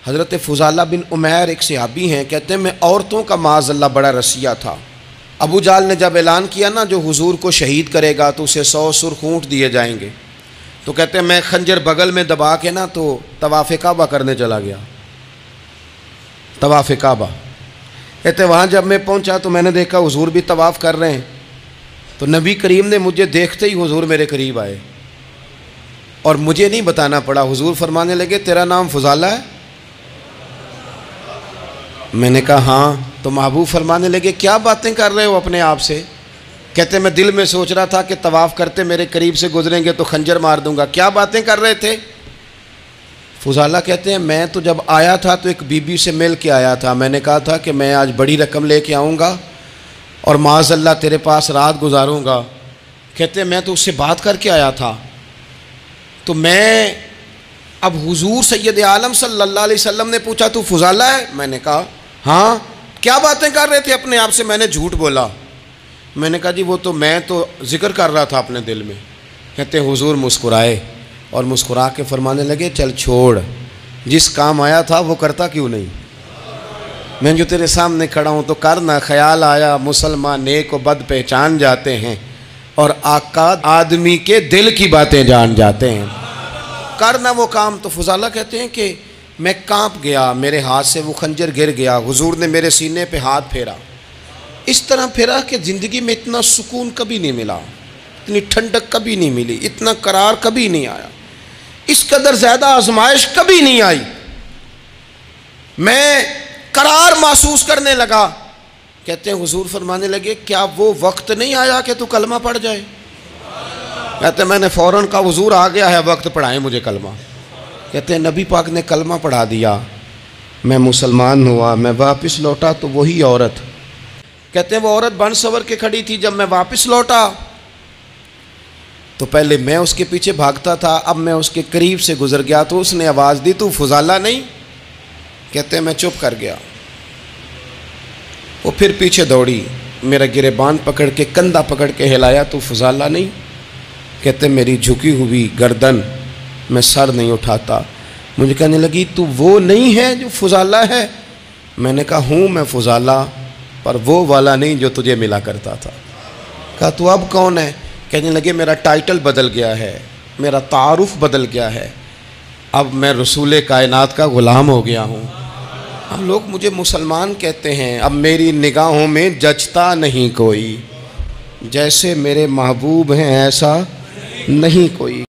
حضرت فضالہ بن عمیر ایک صحابی ہیں، کہتے ہیں میں عورتوں کا معاذ اللہ بڑا رسیہ تھا۔ ابو جہل نے جب اعلان کیا نا جو حضور کو شہید کرے گا تو اسے 100 سرخ اونٹ دیے جائیں گے، تو کہتے ہیں میں خنجر بغل میں دبا کے نا تو طواف کعبہ کرنے چلا گیا۔ طواف کعبہ کہتے وہاں جب میں پہنچا تو میں نے دیکھا حضور بھی طواف کر رہے ہیں، تو نبی کریم نے مجھے دیکھتے ہی حضور میرے قریب آئے اور مجھے نہیں بتانا پڑا، حضور فرمانے لگے تیرا نام فضالہ ہے؟ میں نے کہا ہاں۔ تو محبوب فرمانے لگے کیا باتیں کر رہے ہو اپنے آپ سے؟ کہتے میں دل میں سوچ رہا تھا کہ طواف کرتے میرے قریب سے گزریں گے تو خنجر مار دوں گا، کیا باتیں کر رہے تھے؟ فضالہ کہتے ہیں میں تو جب آیا تھا تو ایک بی بی سے مل کے آیا تھا، میں نے کہا تھا کہ میں آج بڑی رقم لے کے آؤں گا اور معاذ اللہ تیرے پاس رات گزاروں گا۔ کہتے ہیں میں تو اس سے بات کر کے آیا تھا، تو میں اب حضور سید عالم صلی اللہ علیہ وسلم نے پوچھا تو فضالہ ہے؟ میں نے کہا ہاں۔ کیا باتیں کر رہے تھے اپنے آپ سے؟ میں نے جھوٹ بولا۔ میں نے کہا جی وہ تو میں تو ذکر کر رہا تھا اپنے دل میں۔ کہتے ہیں حضور مسکرائے اور مسکرا کے فرمانے لگے چل چھوڑ، جس کام آیا تھا وہ کرتا کیوں نہیں؟ میں جو تیرے سامنے کھڑا ہوں تو کرنا، خیال آیا مسلمان نیک و بد پہچان جاتے ہیں اور آقا آدمی کے دل کی باتیں جان جاتے ہیں، کرنا وہ کام۔ تو فضالہ کہتے ہیں کہ میں کانپ گیا، میرے ہاتھ سے وہ خنجر گر گیا، حضور نے میرے سینے پہ ہاتھ پھیرا، اس طرح پھیرا کہ زندگی میں اتنا سکون کبھی نہیں ملا، اتنی ٹھنڈک کبھی نہیں ملی، اتنا قرار کبھی نہیں آیا، اس قدر زیادہ آزمائش کبھی نہیں آئی۔ میں قرار محسوس کرنے لگا۔ کہتے ہیں حضور فرمانے لگے کیا وہ وقت نہیں آیا کہ تو کلمہ پڑھ جائے؟ کہتے ہیں میں نے فوراً کہا حضور آ گیا ہے وقت، پڑھائیں مجھے کلمہ۔ کہتے ہیں نبی پاک نے کلمہ پڑھا دیا، میں مسلمان ہوا، میں واپس لوٹا تو وہی عورت، کہتے ہیں وہ عورت بن سور کے کھڑی تھی۔ جب میں واپس لوٹا تو پہلے میں اس کے پیچھے بھاگتا تھا، اب میں اس کے قریب سے گزر گیا تو اس نے آواز دی تو فضالہ نہیں؟ کہتے ہیں میں چپ کر گیا۔ وہ پھر پیچھے دوڑی، میرا گریبان پکڑ کے کندھا پکڑ کے ہلایا تو فضالہ نہیں؟ کہتے ہیں میری جھکی ہوئی گردن، میں سر نہیں اٹھاتا۔ مجھے کہنے لگی تو وہ نہیں ہے جو فضالہ ہے؟ میں نے کہا ہوں میں فضالہ، پر وہ والا نہیں جو تجھے ملا کرتا تھا۔ کہا تو اب کون ہے؟ کہنے لگے میرا ٹائٹل بدل گیا ہے، میرا تعارف بدل گیا ہے، اب میں رسول کائنات کا غلام ہو گیا ہوں، اب لوگ مجھے مسلمان کہتے ہیں، اب میری نگاہوں میں جچتا نہیں کوئی، جیسے میرے محبوب ہیں ایسا نہیں کوئی۔